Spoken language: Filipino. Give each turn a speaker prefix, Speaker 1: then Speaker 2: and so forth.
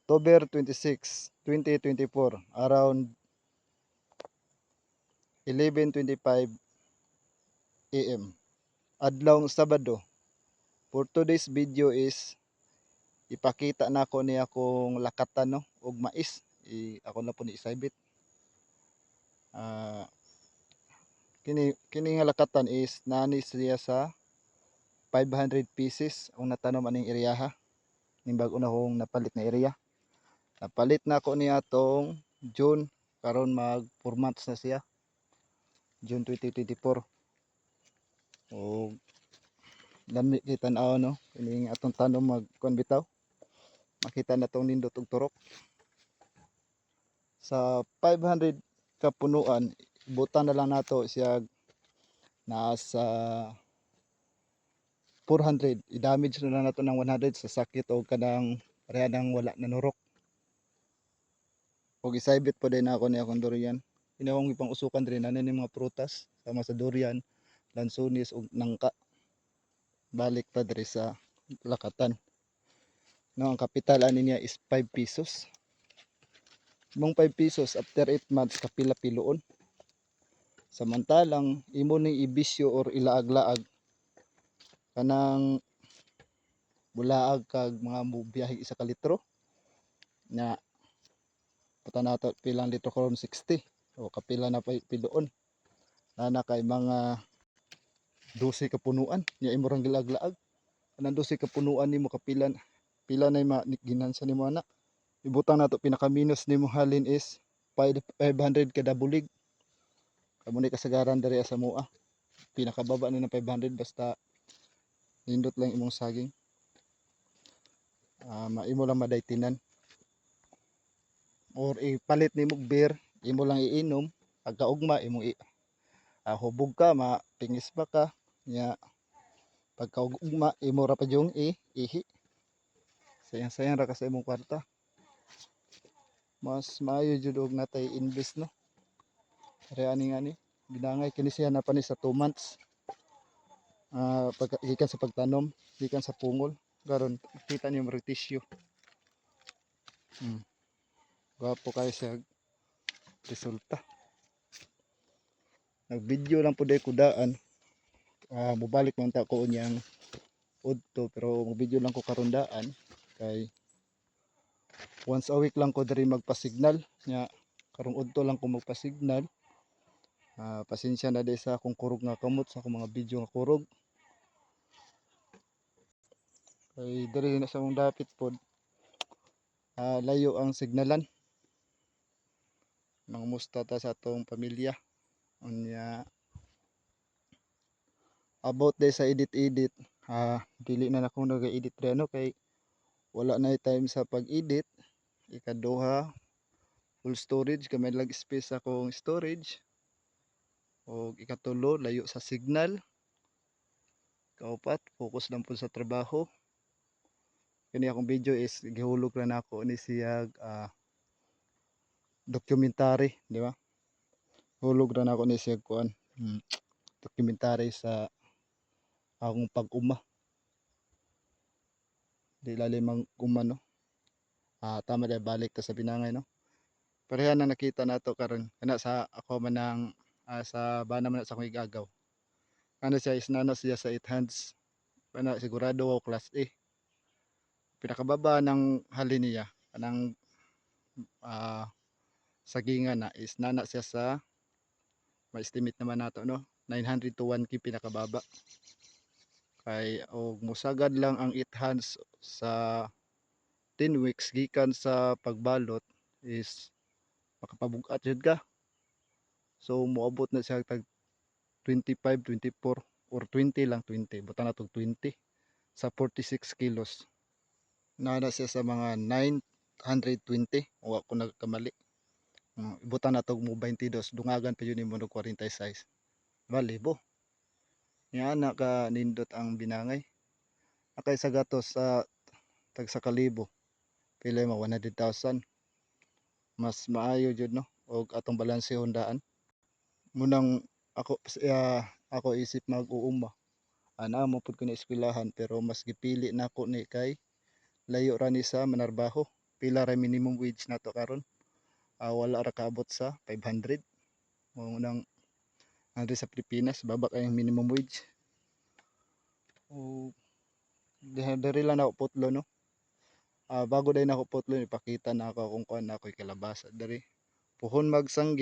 Speaker 1: October 26, 2024, around 11:25 AM. Adlawng Sabado. For today's video is ipakita na ko niya kung lakatan no og mais. Ako na po ni isabit. Kini nga lakatan is nani siya sa 500 pieces ang natanom aning iriyaha. Ning bag-o na kong napalit na area. Napalit na ko niya tong June, karon mag 4 months na siya. June 2024. O dami kita na no, kining atong tanom magkuan bitaw. Makita na tong nindot og turok. Sa 500 ka punuan, ibutan na lang nato siya nasa 400. I-damage na lang nato ng 100 sa sakit o kanang pareha nang wala na nurok. Og isabit po din ako ni akong durian. Inawang ipang usukan rin na mga prutas sama sa durian, lansones ug nangka. Balik ta diri sa lakatan. No, ang kapital ani niya is 5 pesos. Mong 5 pesos after 8 months kapila piloon. Samantalang imo ning ibisyo or ilaag-laag kanang bulaag kag mga mubiyahe isa ka litro na puta nato pilang litro karon 60 o kapila na piloon na kay mga 12 ka punuan nya imo rang gilag-laag kanang 12 ka punuan nimo kapila pila na ginansa nimo ana ibutang nato pinaka minus nimo halin is 500 kada bulig kamo ni kasagaran diri sa mua pinakababa ni ng 500 basta nindot lang imong saging maimo lang madaytinan or ipalit nimo beer imo lang iinom pagkaugma imo hubog ka mapingis ba ka nya pagkaugma imo ra pa yung ihi sayang ra ka sa imong kwarta mas maayo jud og natay invest no kaya ani nga ni binangay kini siya na pa ni sa 2 months gikan sa pagtanom gikan sa pungol karon kita niyo mo tissue gwapo kayo siya resulta. Nag-video lang po dahil kudaan. Mubalik man ta ko niyang udto pero mag-video lang ko karundaan kay once a week lang ko diri magpa-signal nya karong udto lang ko magpa-signal. Pasensya na dahil sa akong kurog nga kamot sa akong mga video nga kurog. Kay diri na sa mong dapit pod layo ang signalan. Nangumusta ta sa atong pamilya. Unya about day sa edit dili na akong nag-edit re ano kay wala na time sa pag-edit. Ikaduha full storage kamay lag space akong storage o ikatulo layo sa signal. Kaupat focus lang po sa trabaho. Kini akong video is gihulog ra nako ni siyag documentary di ba hulog ra nako ni siyag kuan documentary sa akong pag-uma di lalim ang uma no tama dahil balik ta sa binangay no pareha na nakita nato karon kana sa ako man ang sa bana man sa akong igagaw ano siya is nana siya sa 8 hands kana sigurado ako class A pinakababa ng halin niya kanang sagingan na is nana siya sa ma-estimate naman nato no 900 to 1K pinakababa kay og musagad lang ang 8 hands sa 10 weeks gikan sa pagbalot is makapabug-at jud ka so moabot na siya tag 25 24 or 20 lang 20 buta na tog 20 sa 46 kilos nana siya sa mga 920 o ako nagkamali ibutan na tog mo 22 dungagan pa yun mo 46 balibo nga na ka nindot ang binangay akay sa gatos sa tag sa kalibo pila mo 100,000 mas maayo jud no og atong balanse hundaan munang ako isip mag-uuma ana mo pud ko na eskwelahan pero mas gipili nako ni kay layo ra ni sa Manarbaho pila ra minimum wage nato karon. Wala ra kaabot sa 500. Mo nang andre sa Pilipinas baba kay ang minimum wage. O diri lang ako putlo no. Bago dahil ako putlo ipakita na ako kung kuan ako kalabasa diri. Puhon magsanggi